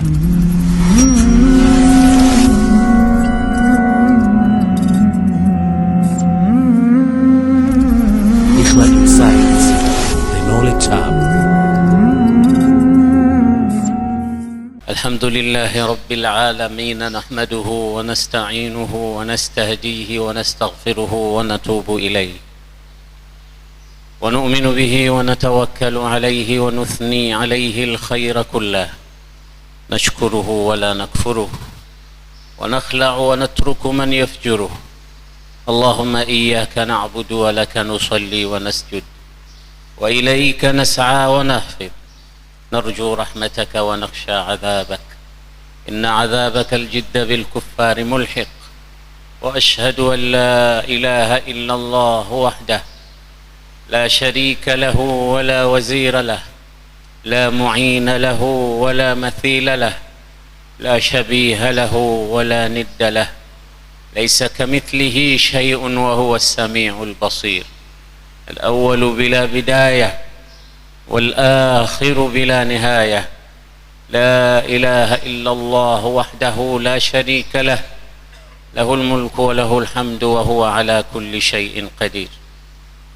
الحمد لله رب العالمين، نحمده ونستعينه ونستهديه ونستغفره ونتوب إليه، ونؤمن به ونتوكل عليه ونثني عليه الخير كله، نشكره ولا نكفره، ونخلع ونترك من يفجره. اللهم إياك نعبد ولك نصلي ونسجد، وإليك نسعى ونهفر، نرجو رحمتك ونخشى عذابك، إن عذابك الجد بالكفار ملحق. وأشهد أن لا إله إلا الله وحده لا شريك له ولا وزير له، لا معين له ولا مثيل له، لا شبيه له ولا ند له، ليس كمثله شيء وهو السميع البصير، الأول بلا بداية والآخر بلا نهاية، لا إله إلا الله وحده لا شريك له، له الملك وله الحمد وهو على كل شيء قدير.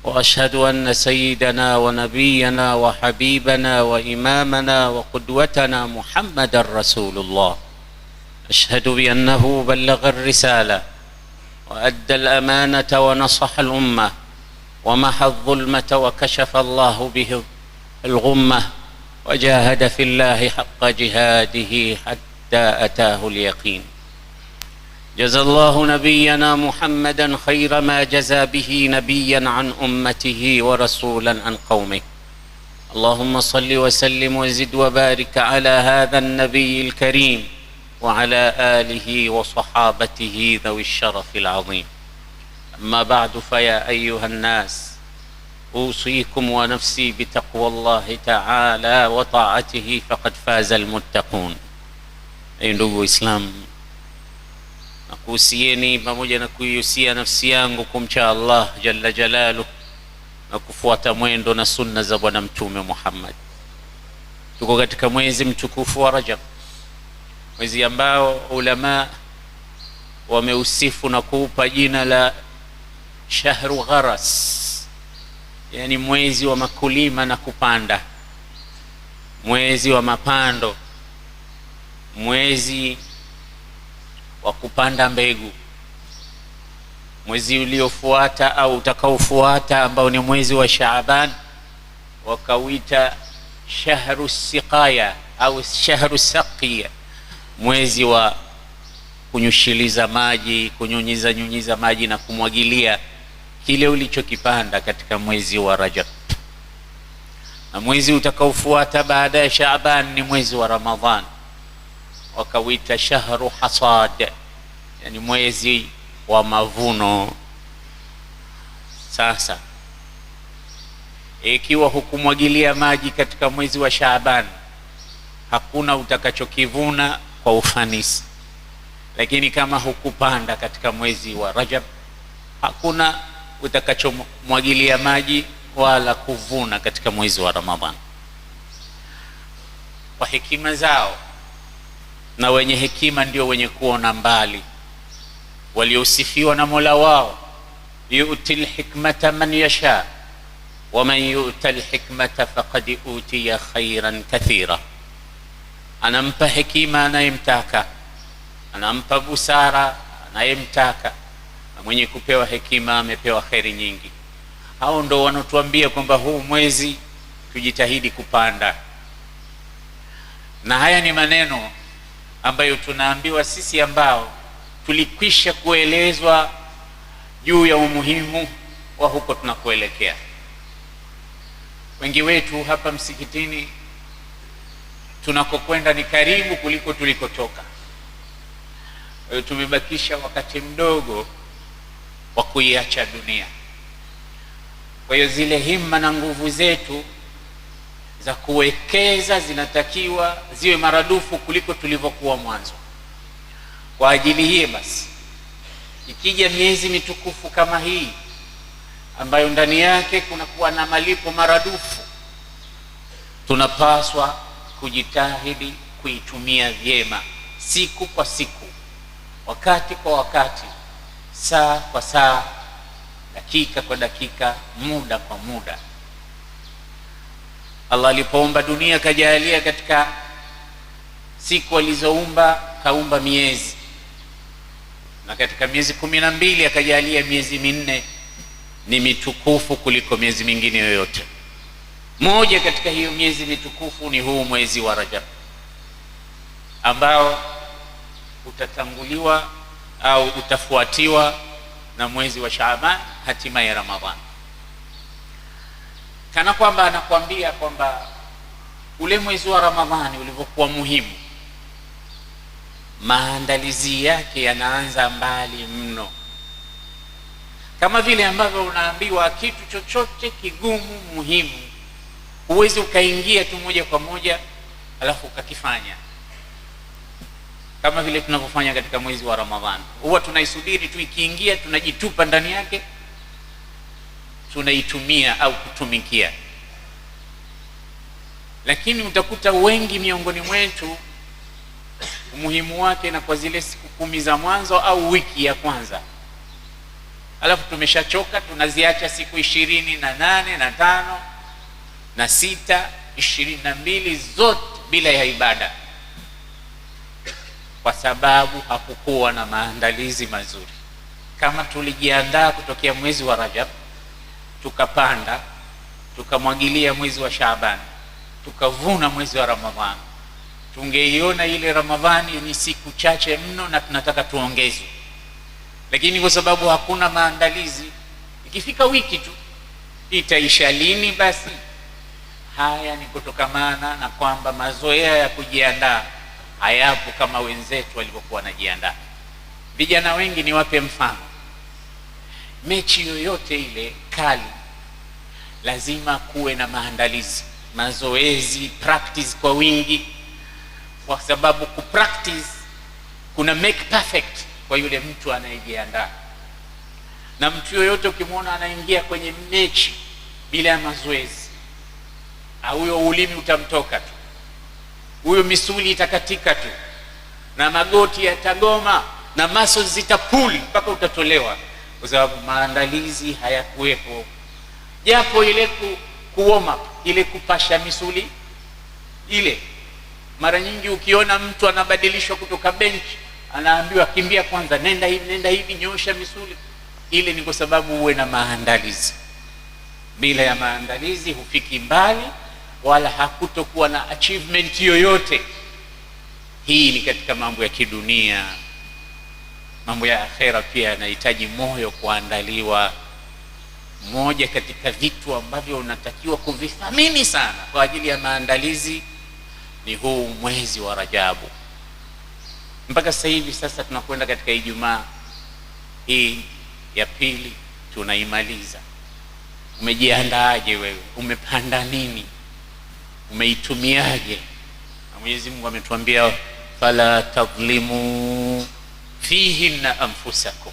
وأشهد أن سيدنا ونبينا وحبيبنا وإمامنا وقدوتنا محمد رسول الله، أشهد بأنه بلغ الرسالة وأدى الأمانة ونصح الأمة ومحى الظلمة وكشف الله به الغمة، وجاهد في الله حق جهاده حتى أتاه اليقين. جزى الله نبينا محمدا خير ما جزى به نبيا عن أمته ورسولا عن قومه. اللهم صل وسلم وزد وبارك على هذا النبي الكريم وعلى آله وصحابته ذوي الشرف العظيم. أما بعد، فيا أيها الناس، أوصيكم ونفسي بتقوى الله تعالى وطاعته فقد فاز المتقون. Ee ndugu Islam, nakuhusieni pamoja na kuihusia nafsi yangu kumcha Allah jalla jalaluhu na kufuata mwendo na sunna za Bwana Mtume Muhammad. Tuko katika mwezi mtukufu wa Rajab, mwezi ambao ulama wameusifu na kuupa jina la shahru gharas, yani mwezi wa makulima na kupanda, mwezi wa mapando, mwezi wa kupanda mbegu. Mwezi uliofuata au utakaofuata ambao ni mwezi wa Shaaban wakawita shahru siqaya au shahru saqiya, mwezi wa kunyushiliza maji, kunyunyiza maji na kumwagilia kile ulichokipanda katika mwezi wa Rajab. Na mwezi utakaofuata baada ya Shaaban ni mwezi wa Ramadhan, wakawita shahru hasad, yani mwezi wa mavuno. Sasa ikiwa hukumwagilia maji katika mwezi wa Shaaban, hakuna utakachokivuna kwa ufanisi, lakini kama hukupanda katika mwezi wa Rajab, hakuna utakachomwagilia maji wala kuvuna katika mwezi wa Ramadhan. Kwa hekima zao, na wenye hekima ndio wenye kuona mbali, waliosifiwa na Mola wao, yu'til hikmata man yasha wa man yu'tal hikmata faqad utiya khairan kathira. Anampa hekima anayemtaka, anampa busara anayemtaka, na mwenye kupewa hekima amepewa khairi nyingi. Hao ndo wanatuambia kwamba huu mwezi tujitahidi kupanda. Na haya ni maneno ambayo tunaambiwa sisi ambao tulikwisha kuelezwa juu ya umuhimu wa huko tunakoelekea. Wengi wetu hapa msikitini tunakokwenda ni karibu kuliko tulikotoka. Tumebakisha wakati mdogo wa kuiacha dunia. Kwa hiyo zile himma na nguvu zetu za kuwekeza zinatakiwa ziwe maradufu kuliko tulivyokuwa mwanzo. Kwa ajili hii basi, ikija miezi mitukufu kama hii ambayo ndani yake kunakuwa na malipo maradufu, tunapaswa kujitahidi kuitumia vyema, siku kwa siku, wakati kwa wakati, saa kwa saa, dakika kwa dakika, muda kwa muda. Allah alipoumba dunia kajalia katika siku alizoumba kaumba miezi, na katika miezi 12 akajalia miezi minne ni mitukufu kuliko miezi mingine yoyote. Moja katika hiyo miezi mitukufu ni huu mwezi wa Rajab, ambao utatanguliwa au utafuatiwa na mwezi wa Shaaban, hatima ya Ramadhan. Kana kwamba anakuambia kwamba ule mwezi wa Ramadhani ulivyokuwa muhimu, maandalizi yake yanaanza mbali mno. Kama vile ambavyo unaambiwa kitu chochote kigumu muhimu huwezi ukaingia tu moja kwa moja alafu ukakifanya, kama vile tunavyofanya katika mwezi wa Ramadhani. Huwa tunaisubiri tu, ikiingia tunajitupa ndani yake, tunaitumia au kutumikia. Lakini utakuta wengi miongoni mwetu umuhimu wake na kwa zile siku 10 za mwanzo au wiki ya kwanza, alafu tumeshachoka, tunaziacha siku 28 na 5 na 6, 22 zote bila ya ibada, kwa sababu hakukuwa na maandalizi mazuri. Kama tulijiandaa kutokea mwezi wa Rajab, tukapanda, tukamwagilia mwezi wa Shaaban, tukavuna mwezi wa Ramadhani, tungeiona ile Ramadhani ni siku chache mno na tunataka tuongezwe. Lakini kwa sababu hakuna maandalizi, ikifika wiki tu itaisha lini? Basi haya ni kutokamana na kwamba mazoea ya kujiandaa hayapo kama wenzetu walivyokuwa wanajiandaa. Vijana wengi, niwape mfano, mechi yoyote ile kali lazima kuwe na maandalizi, mazoezi, practice kwa wingi, kwa sababu kupractice kuna make perfect kwa yule mtu anayejiandaa. Na mtu yoyote ukimwona anaingia kwenye mechi bila ya mazoezi, huyo ulimi utamtoka tu, huyo misuli itakatika tu, na magoti yatagoma, na muscles zitapuli mpaka utatolewa, kwa sababu maandalizi hayakuwepo. Japo ile warm up, ile kupasha misuli ile, mara nyingi ukiona mtu anabadilishwa kutoka bench, anaambiwa kimbia kwanza, nenda hivi, nyosha misuli ile, ni kwa sababu uwe na maandalizi. Bila ya maandalizi hufiki mbali, wala hakutokuwa na achievement yoyote. Hii ni katika mambo ya kidunia. Mambo ya akhera pia yanahitaji moyo kuandaliwa. Moja katika vitu ambavyo unatakiwa kuvithamini sana kwa ajili ya maandalizi ni huu mwezi wa Rajabu. Mpaka sasa hivi sasa tunakwenda katika Ijumaa hii ya pili, tunaimaliza. Umejiandaaje wewe? Umepanda nini? Umeitumiaje? Na Mwenyezi Mungu ametuambia fala tadhlimu fihinna anfusakum,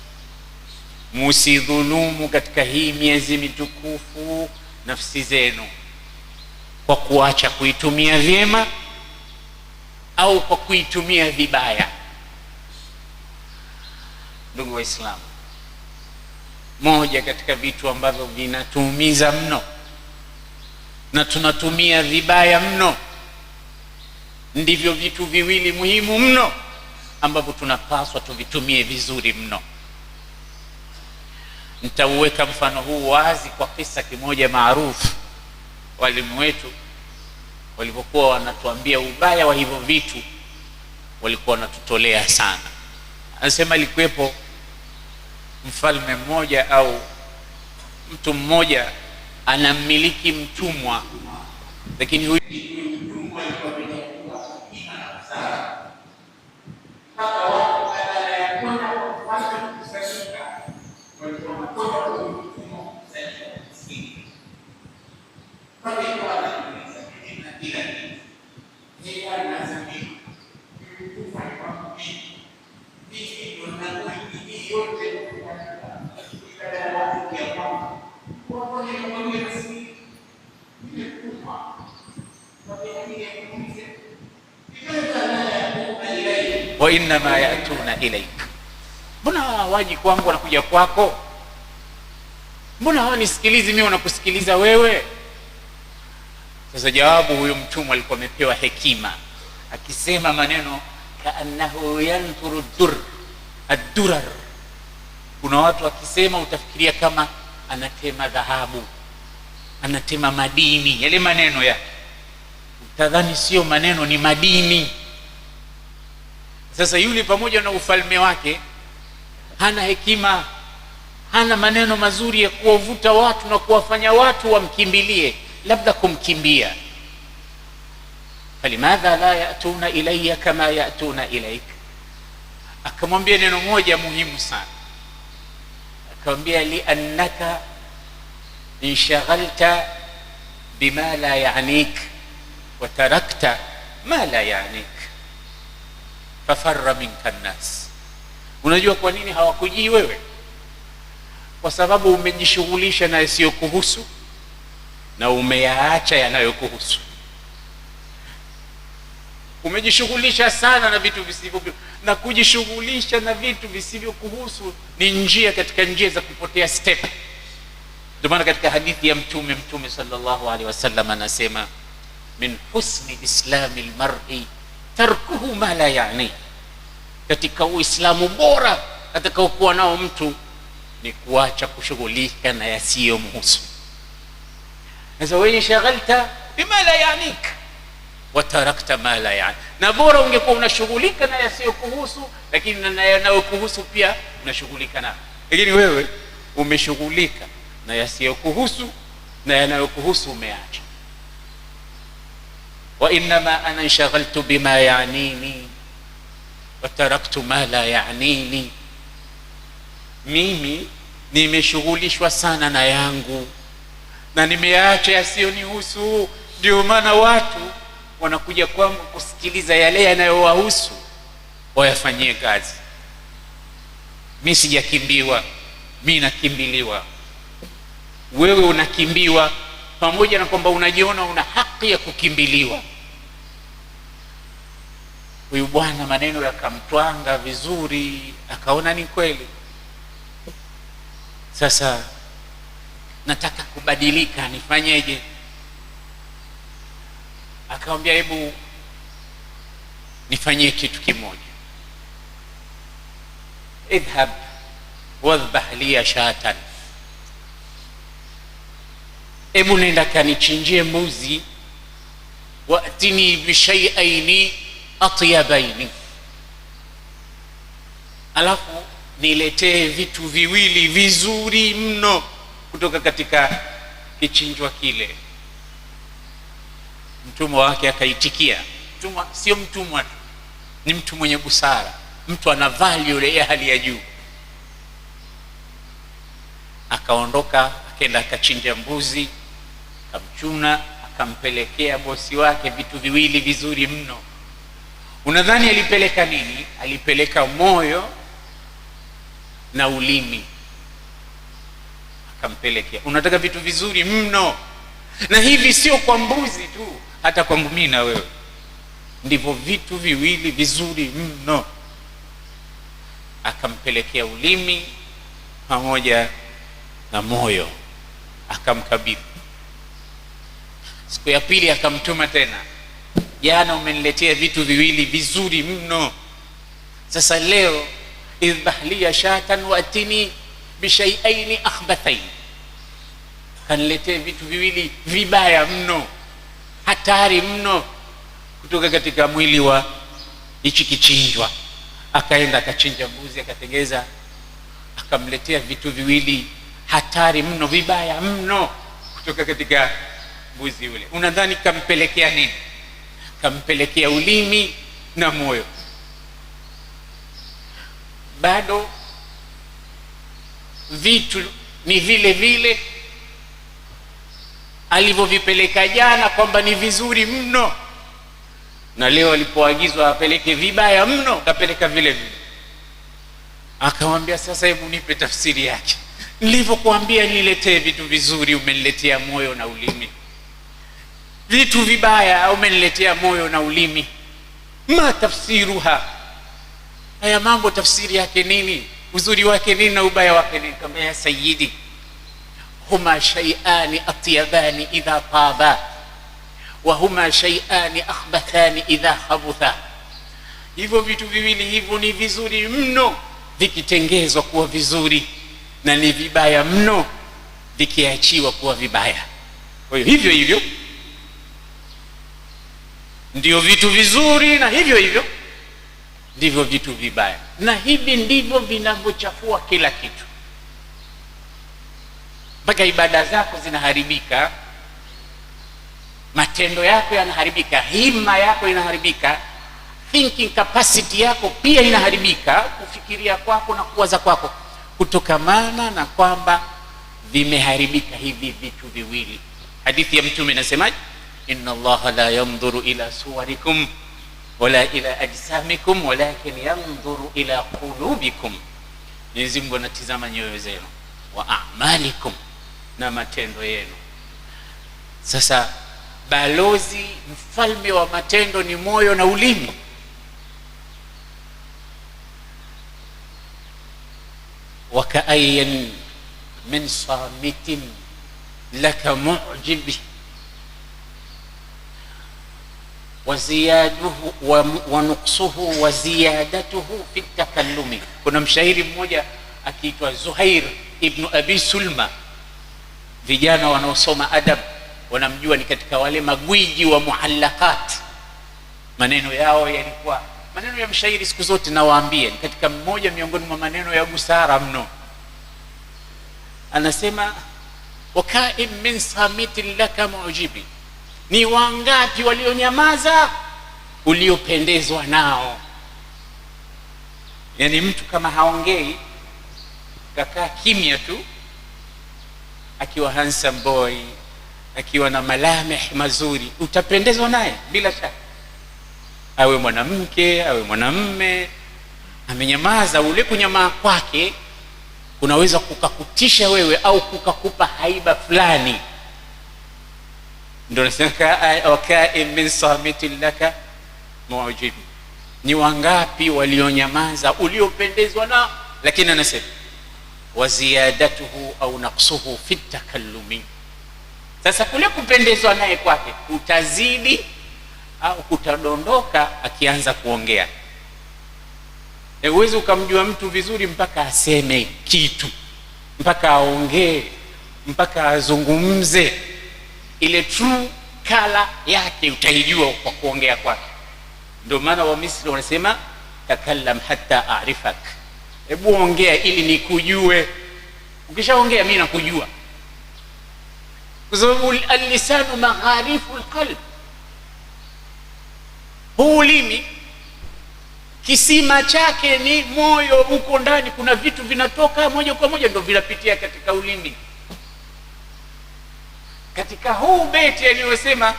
musidhulumu katika hii miezi mitukufu nafsi zenu kwa kuacha kuitumia vyema au kwa kuitumia vibaya. Ndugu Waislamu, moja katika vitu ambavyo vinatuumiza mno na tunatumia vibaya mno, ndivyo vitu viwili muhimu mno ambavyo tunapaswa tuvitumie vizuri mno. Nitauweka mfano huu wazi kwa kisa kimoja maarufu. Walimu wetu walivyokuwa wanatuambia ubaya wa hivyo vitu, walikuwa wanatutolea sana. Anasema alikuwepo mfalme mmoja au mtu mmoja anamiliki mtumwa, lakini huyu mtumwa alikuwa wa inma yatuna ilaik, mbona hawaji kwangu wanakuja kwako? Mbona hawanisikilizi mimi wanakusikiliza wewe? Sasa jawabu, huyo mtumwa alikuwa amepewa hekima, akisema maneno kaannahu yanthuru ad-durar. Kuna watu akisema utafikiria kama anatema dhahabu, anatema madini. Yale maneno yake utadhani sio maneno, ni madini. Sasa yule pamoja na ufalme wake hana hekima, hana maneno mazuri ya kuwavuta watu na kuwafanya watu wamkimbilie, labda kumkimbia. Falimadha la yatuna ilayya kama yatuna ilaik. Akamwambia neno moja muhimu sana, akamwambia liannaka inshaghalta bima la ya'nik wa tarakta ma la ya'nik fafarra minka an-nas. Unajua kwa nini hawakujii wewe? Kwa sababu umejishughulisha na yasiyokuhusu na umeyaacha yanayokuhusu. Umejishughulisha sana na vitu visivyo, na kujishughulisha na vitu visivyokuhusu ni njia katika njia za kupotea step. Ndio maana katika hadithi ya mtume sallallahu alaihi wasallam anasema, min husni islami almar'i tarkuhu ma la ya'ni. Katika uislamu bora atakaokuwa nao mtu ni kuacha kushughulika na yasiyomhusu. Sasa wewe shaghalta bima la ya'nik wa tarakta ma la ya'ni, na bora ungekuwa unashughulika na yasiyokuhusu, lakini na yanayokuhusu pia unashughulika nayo. Lakini wewe umeshughulika na yasiyokuhusu na yanayokuhusu umeacha. Wa inma ana inshaghaltu bima ya'nini wa taraktu ma la ya'nini. Mimi nimeshughulishwa sana na yangu na nimeacha yasiyonihusu. Ndio maana watu wanakuja kwangu kusikiliza yale yanayowahusu wayafanyie kazi. Mimi sijakimbiwa, mimi nakimbiliwa. Wewe unakimbiwa, pamoja na kwamba unajiona una haki ya kukimbiliwa. Huyu bwana maneno yakamtwanga vizuri, akaona ni kweli. Sasa nataka kubadilika, nifanyeje? Akamwambia, hebu nifanyie kitu kimoja, idhhab wadhbah liya shatan. Hebu nenda kanichinjie mbuzi, waatini bishai'aini atyabaini, alafu niletee vitu viwili vizuri mno kutoka katika kichinjwa kile. Mtumwa wake akaitikia. Mtumwa sio mtumwa, ni mtu mwenye busara, mtu ana value ya hali ya juu. Akaondoka, akaenda akachinja mbuzi, akamchuna, akampelekea bosi wake vitu viwili vizuri mno. Unadhani alipeleka nini? Alipeleka moyo na ulimi, akampelekea. Unataka vitu vizuri mno, na hivi sio kwa mbuzi tu, hata kwangu mimi na wewe ndivyo vitu viwili vizuri mno. Akampelekea ulimi pamoja na moyo, akamkabidhi. Siku ya pili akamtuma tena, jana umeniletea vitu viwili vizuri mno, sasa leo idhbah liya shatan waatini bishai'aini akhbathain. Kaniletee vitu viwili vibaya mno, hatari mno, kutoka katika mwili wa hichi kichinjwa. Akaenda akachinja mbuzi, akatengeza, akamletea vitu viwili hatari mno, vibaya mno, kutoka katika mbuzi yule. Unadhani kampelekea nini? Kampelekea ulimi na moyo. Bado vitu ni vile vile alivyovipeleka jana, kwamba ni vizuri mno, na leo alipoagizwa apeleke vibaya mno, kapeleka vile vile. Akamwambia, sasa hebu nipe tafsiri yake. Nilivyokuambia niletee vitu vizuri, umeniletea moyo na ulimi. Vitu vibaya umeniletea moyo na ulimi. Ma tafsiruha, haya mambo tafsiri yake nini, uzuri wake nini na ubaya wake nini? Kama ya sayyidi, huma shay'ani atyabani idha taba wa huma shay'ani akhbathani idha khabutha. Hivyo vitu viwili hivyo ni vizuri mno vikitengezwa kuwa vizuri, na ni vibaya mno vikiachiwa kuwa vibaya. Kwa hiyo hivyo hivyo ndio vitu vizuri, na hivyo hivyo ndivyo vitu vibaya, na hivi ndivyo vinavyochafua kila kitu. Mpaka ibada zako zinaharibika, matendo yako yanaharibika, hima yako inaharibika, thinking capacity yako pia inaharibika, kufikiria kwako na kuwaza kwako, kutokamana na kwamba vimeharibika hivi vitu viwili. Hadithi ya Mtume inasemaje? Inna Allaha la yanzuru ila suwarikum wala ila ajsamikum walakin yanzuru ila qulubikum. Mwenyezi Mungu anatizama nyoyo zenu, wa a'malikum, na matendo yenu. Sasa balozi, mfalme wa matendo ni moyo na ulimi. Wakaayan min samitin laka mu'jib wa ziyaduhu wa nuqsuhu wa ziyadatuhu fi takallumi. Kuna mshairi mmoja akiitwa Zuhair ibn Abi Sulma. Vijana wanaosoma adab wanamjua, ni katika wale magwiji wa muallaqat. Maneno yao yalikuwa maneno ya mshairi, siku zote nawaambia, ni katika mmoja miongoni mwa maneno ya busara mno. Anasema wakaim min samitin laka mu'jibi, ni wangapi walionyamaza uliopendezwa nao. Yani mtu kama haongei, kakaa kimya tu, akiwa handsome boy, akiwa na malamih mazuri, utapendezwa naye bila shaka. Awe mwanamke awe mwanamme, amenyamaza, ule kunyamaa kwake kunaweza kukakutisha wewe au kukakupa haiba fulani. Ndio nasema wakaim min samitin laka mu'jib, ni wangapi walionyamaza uliopendezwa nao. Lakini anasema wa ziyadatuhu au naqsuhu fi takallumi. Sasa kule kupendezwa naye kwake utazidi au kutadondoka akianza kuongea. Huwezi ukamjua mtu vizuri mpaka aseme kitu, mpaka aongee, mpaka azungumze. Ile true color yake utaijua kwa kuongea kwake. Ndio maana wa Misri wanasema takallam hatta a'rifak, hebu ongea ili nikujue. Ukishaongea mimi nakujua, kwa sababu al-lisanu magharifu al-qalb. Huu ulimi kisima chake ni moyo, huko ndani kuna vitu vinatoka moja kwa moja, ndio vinapitia katika ulimi. Katika huu beti aliyosema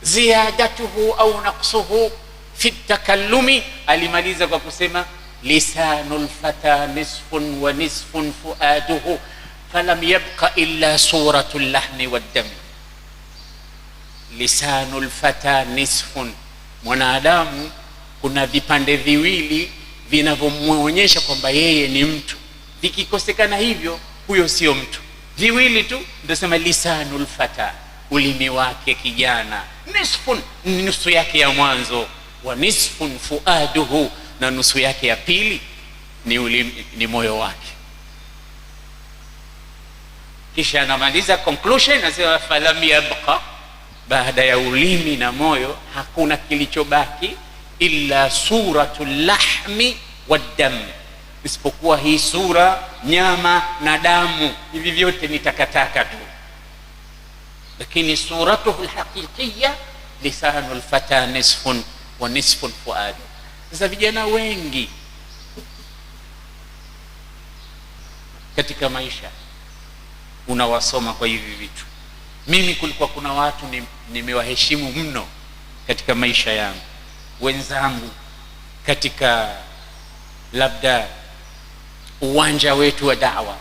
ziyadatuhu au naqsuhu fi takallumi, alimaliza kwa kusema lisanul fata nisfun wa nisfun fuaduhu falam yabqa illa suratul lahmi waddam. Lisanul fata nisfun, mwanadamu kuna vipande viwili vinavyomuonyesha kwamba yeye ni mtu. Vikikosekana hivyo, huyo sio mtu. Viwili tu ndio sema lisanul fata, ulimi wake kijana, nisfun, nusu yake ya mwanzo, wa nisfun fuaduhu, na nusu yake ya pili ni ulimi, ni moyo wake. Kisha anamaliza conclusion, anasema falam yabqa, baada ya ulimi na moyo hakuna kilichobaki illa suratul lahmi waddam, isipokuwa hii sura, nyama na damu. Hivi vyote ni takataka tu, lakini suratuhu alhaqiqiyya lisanul fata nisfun wa nisfun fuad. Sasa vijana wengi katika maisha unawasoma kwa hivi vitu. Mimi kulikuwa kuna watu nimewaheshimu mno katika maisha yangu, wenzangu katika labda uwanja wetu wa da'wa,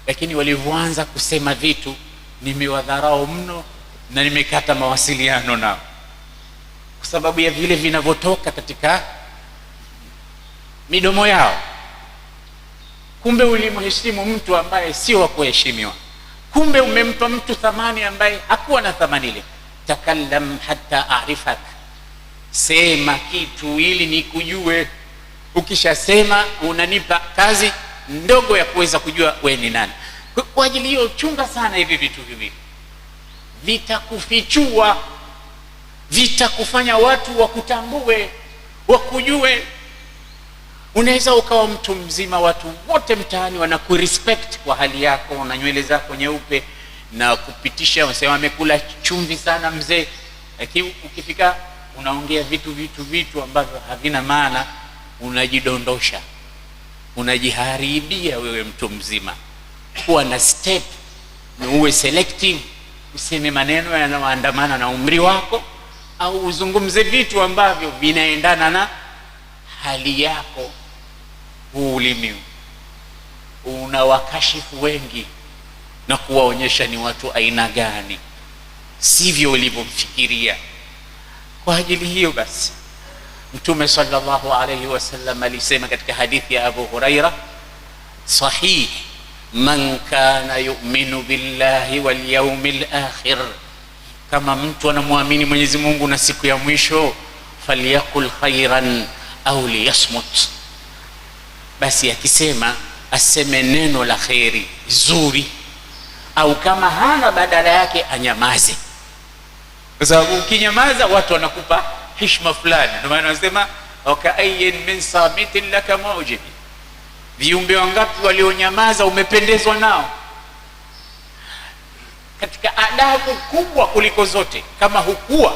lakini walivyoanza kusema vitu nimewadharau mno na nimekata mawasiliano nao, kwa sababu ya vile vinavyotoka katika midomo yao. Kumbe ulimheshimu mtu ambaye sio wa kuheshimiwa. Kumbe umempa mtu thamani ambaye hakuwa na thamani ile. Takallam hatta a'rifak, sema kitu ili nikujue. Ukishasema unanipa kazi ndogo ya kuweza kujua we ni nani. Kwa ajili hiyo chunga sana hivi vitu viwili, vitakufichua, vitakufanya watu wakutambue, wakujue. Unaweza ukawa mtu mzima, watu wote mtaani wanakurespect kwa hali yako na nywele zako nyeupe na kupitisha, wanasema amekula chumvi sana mzee, lakini ukifika unaongea vitu ambavyo havina maana, unajidondosha, unajiharibia wewe mtu mzima. Kuwa na step, na uwe selective, useme maneno yanayoandamana na umri wako, au uzungumze vitu ambavyo vinaendana na hali yako. Huu ulimi unawakashifu wengi na kuwaonyesha ni watu aina gani, sivyo ulivyomfikiria. Kwa ajili hiyo basi Mtume sallallahu alayhi wasallam alisema katika hadithi ya Abu Huraira sahih, man kana yu'minu billahi wal yawmil akhir, kama mtu anamwamini Mwenyezi Mungu na siku ya mwisho, falyakul khairan au liyasmut, basi akisema aseme neno la khairi zuri, au kama hana badala yake anyamaze, kwa sababu ukinyamaza watu wanakupa heshima fulani. Ndio maana wanasema waka'ayyin min samitin laka mu'jib, viumbe wangapi walionyamaza umependezwa nao. Katika adabu kubwa kuliko zote, kama hukuwa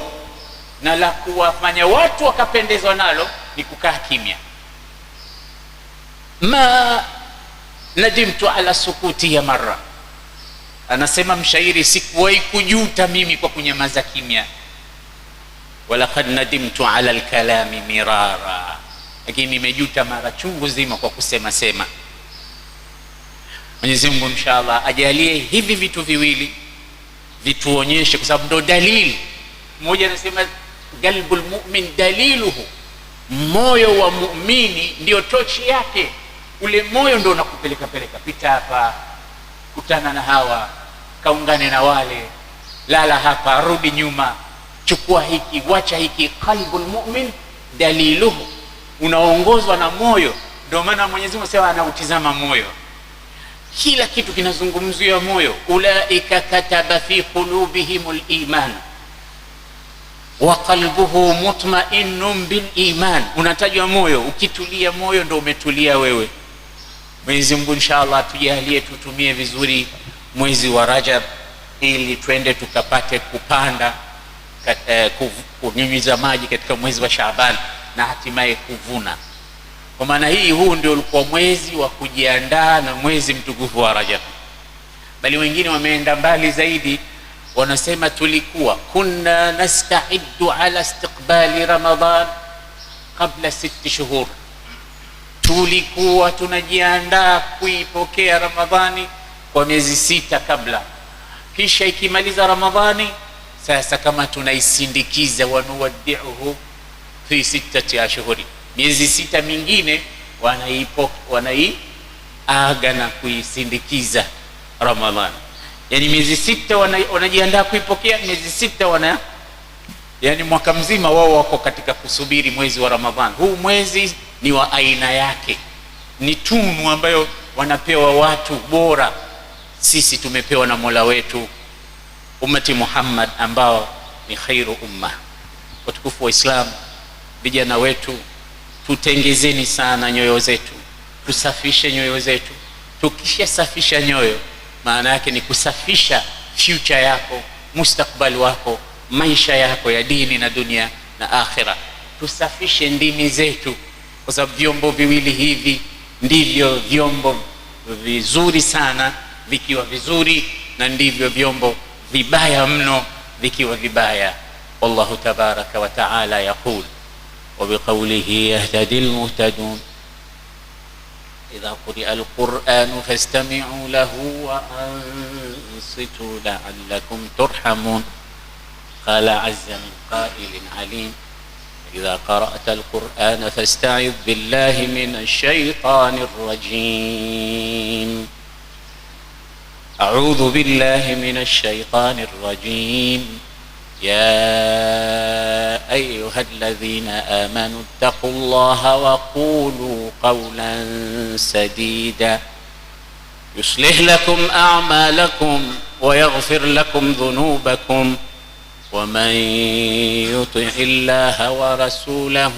na la kuwafanya watu wakapendezwa nalo, ni kukaa kimya. Ma nadimtu ala sukuti ya marra, anasema mshairi, sikuwahi kujuta mimi kwa kunyamaza kimya. Walaqad nadimtu ala alkalami mirara, lakini nimejuta mara chungu zima kwa kusema sema. Mwenyezi Mungu inshallah ajalie hivi vitu viwili vituonyeshe, kwa sababu ndo dalili. Mmoja anasema qalbul mu'min daliluhu, moyo wa muumini ndio tochi yake. Ule moyo ndio unakupeleka pita hapa, kutana na hawa, kaungane na wale, lala hapa, rudi nyuma, chukua hiki, wacha hiki. Qalbul mu'min daliluhu, unaongozwa na moyo. Ndio maana Mwenyezi Mungu sema anautizama moyo, kila kitu kinazungumzia moyo. Ulaika kataba fi qulubihimul iman wa qalbuhu mutma'innun bil iman. Unatajwa moyo, ukitulia moyo ndio umetulia wewe. Mwenyezi Mungu inshallah tujalie tutumie vizuri mwezi wa Rajab, ili twende tukapate kupanda kunyunyiza maji katika mwezi wa Shaaban na hatimaye kuvuna. Kwa maana huu ndio ulikuwa mwezi wa kujiandaa na mwezi mtukufu wa Rajab. Bali wengine wameenda mbali zaidi, wanasema tulikuwa kunna nasta'iddu ala istiqbali Ramadan kabla 6 shuhur, tulikuwa tunajiandaa kuipokea Ramadhani kwa miezi 6 kabla. Kisha ikimaliza Ramadhani, sasa kama tunaisindikiza, wanuwaddi'uhu fi 6 ashhuri, miezi 6 mingine wanaiaga na kuisindikiza Ramadhani. Yani miezi 6 wanajiandaa kuipokea, miezi 6 yani mwaka mzima wao wako katika kusubiri mwezi wa Ramadhani. Huu mwezi ni wa aina yake, ni tunu ambayo wanapewa watu bora. Sisi tumepewa na Mola wetu ummati Muhammad, ambao ni khairu umma. Watukufu wa Islam, vijana wetu, tutengezeni sana nyoyo zetu, tusafishe nyoyo zetu. Tukishasafisha nyoyo, maana yake ni kusafisha future yako, mustakbali wako, maisha yako ya dini na dunia na akhira. Tusafishe ndimi zetu, kwa sababu vyombo viwili hivi ndivyo vyombo vizuri sana vikiwa vizuri, na ndivyo vyombo vibaya mno vikiwa vibaya. Wallahu tabaraka wa taala yaqul wa biqawlihi yahtadi almuhtadun idha quri'a alquran fastami'u lahu wa ansitu la'allakum turhamun. Qala azza min qailin alim فإذا قرأت القرآن فاستعذ بالله من الشيطان الرجيم. أعوذ بالله من الشيطان الرجيم. يا أيها الذين آمنوا اتقوا الله وقولوا قولا سديدا يصلح لكم أعمالكم ويغفر لكم ذنوبكم ومن يطع الله ورسوله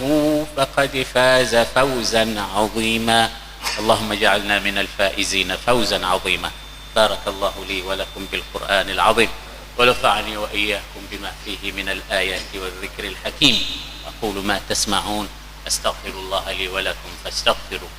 فقد فاز فوزا عظيما. اللهم اجعلنا من الفائزين فوزا عظيما. بارك الله لي ولكم بالقرآن العظيم ونفعني وإياكم بما فيه من الآيات والذكر الحكيم. أقول ما تسمعون أستغفر الله لي ولكم فاستغفروه.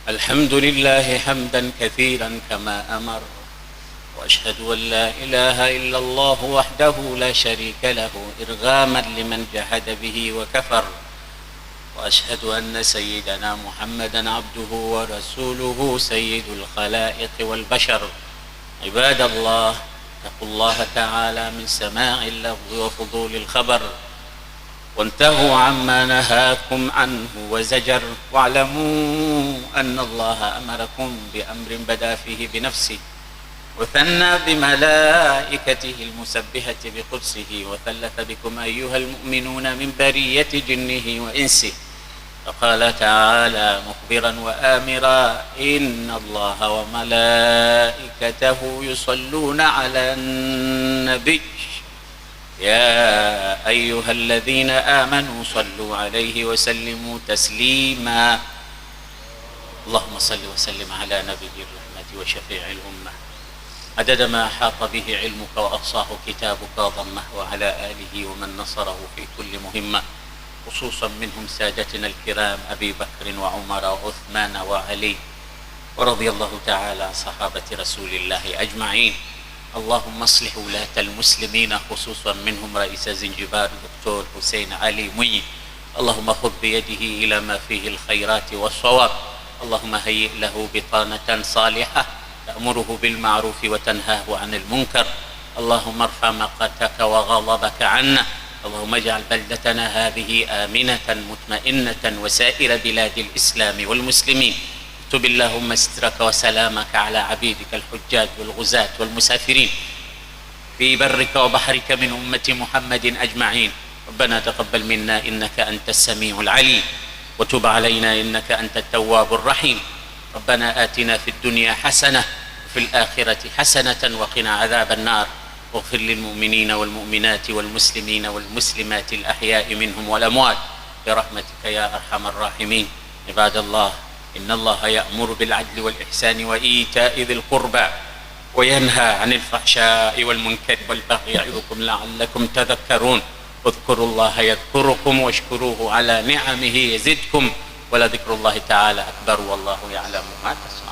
الحمد لله حمدا كثيرا كما أمر، وأشهد أن لا إله إلا الله وحده لا شريك له إرغاما لمن جحد به وكفر، وأشهد أن سيدنا محمدا عبده ورسوله سيد الخلائق والبشر. عباد الله، اتقوا الله تعالى من سماع اللغو وفضول الخبر، وانتهوا عما نهاكم عنه وزجر، واعلموا أن الله أمركم بأمر بدأ فيه بنفسه وثنى بملائكته المسبحة بقدسه، وثلث بكم أيها المؤمنون من برية جنه وإنسه، فقال تعالى مخبرا وآمرا: إن الله وملائكته يصلون على النبي يا أيها الذين آمنوا صلوا عليه وسلموا تسليما. اللهم صل وسلم على نبي الرحمة وشفيع الأمة عدد ما أحاط به علمك وأحصاه كتابك وضمه، وعلى آله ومن نصره في كل مهمة، خصوصا منهم سادتنا الكرام أبي بكر وعمر وعثمان وعلي، ورضي الله تعالى عن صحابة رسول الله أجمعين. اللهم اصلح ولاة المسلمين خصوصا منهم رئيس زنجبار الدكتور حسين علي مني، اللهم خذ بيده إلى ما فيه الخيرات والصواب، اللهم هيئ له بطانة صالحة تأمره بالمعروف وتنهاه عن المنكر، اللهم ارفع مقتك وغضبك عنا، اللهم اجعل بلدتنا هذه آمنة مطمئنة وسائر بلاد الإسلام والمسلمين. اكتب اللهم سترك وسلامك على عبيدك الحجاج والغزاة والمسافرين في برك وبحرك من أمة محمد أجمعين. ربنا تقبل منا إنك أنت السميع العليم، وتب علينا إنك أنت التواب الرحيم. ربنا آتنا في الدنيا حسنة وفي الآخرة حسنة وقنا عذاب النار، واغفر للمؤمنين والمؤمنات والمسلمين والمسلمات الأحياء منهم والأموات برحمتك يا أرحم الراحمين. عباد الله، إن الله يأمر بالعدل والإحسان وإيتاء ذي القربى وينهى عن الفحشاء والمنكر والبغي يعظكم لعلكم تذكرون. اذكروا الله يذكركم واشكروه على نعمه يزدكم، ولذكر الله تعالى أكبر والله يعلم ما تصنعون.